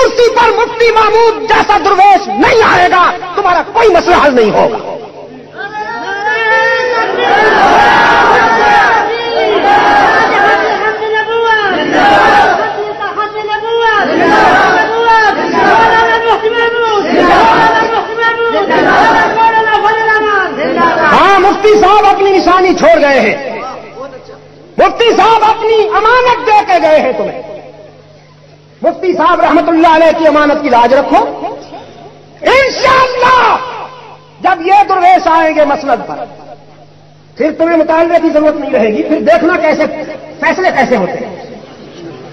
کرسی پر مفتی محمود جیسا درویش نہیں آئے گا تمہارا کوئی مسئلہ حل نہیں ہوگا. ہاں مفتی صاحب اپنی نشانی چھوڑ گئے ہیں. مفتی صاحب اپنی امانت دے کے گئے ہیں تمہیں. مفتی صاحب رحمت اللہ علیہ کی امانت کی لاج رکھو. انشاءاللہ جب یہ درویش آئیں گے مسند پر پھر تمہیں مطالبے کی ضرورت نہیں رہے گی. پھر دیکھنا کیسے فیصلے کیسے ہوتے ہیں.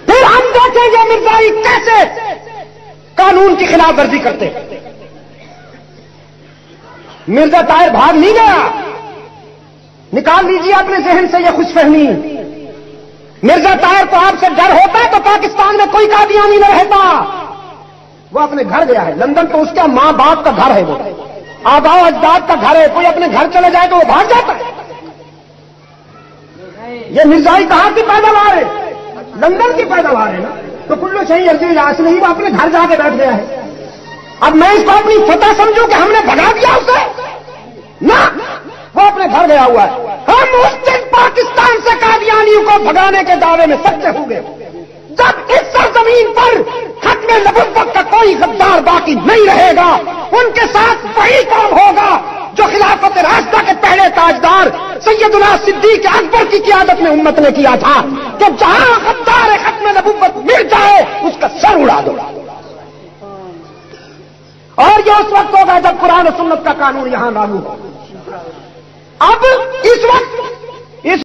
پھر ہم دیکھیں گے مرزائی کیسے قانون کی خلاف ورزی کرتے ہیں. مرزا طاہر بھاگ نہیں گیا. نکال لیجیے اپنے ذہن سے یہ خوش فہمی. مرزا طاہر کو آپ سے ڈر ہوتا تو پاکستان میں کوئی قادیانی نہ رہتا. وہ اپنے گھر گیا ہے. لندن تو اس کا ماں باپ کا گھر ہے. وہ آبا و اجداد کا گھر ہے. کوئی اپنے گھر چلے جائے تو وہ بھاگ جاتا ہے. یہ مرزائی کہاں کی پیداوار ہے؟ لندن کی پیداوار ہے نا. تو کلو صحیح عرضی لاش نہیں. وہ اپنے گھر جا کے بیٹھ گیا ہے. اب میں اس کو اپنی فتح سمجھوں کہ ہم نے بھگا دیا اسے؟ نہ، وہ اپنے گھر گیا ہوا ہے. ہم اس دن پاکستان سے قادیانیوں کو بھگانے کے دعوے میں سچے ہوں گے جب اس سرزمین پر ختم نبوت کا کوئی غدار باقی نہیں رہے گا. ان کے ساتھ وہی کام ہوگا جو خلافت راستہ کے پہلے تاجدار سیدنا صدیق اکبر کی قیادت میں امت نے کیا تھا کہ جہاں غدار ختم نبوت مل جائے اس کا سر اڑا دو. اور یہ اس وقت ہوگا جب قرآن و سنت کا قانون یہاں لاگو ہو. اب اس وقت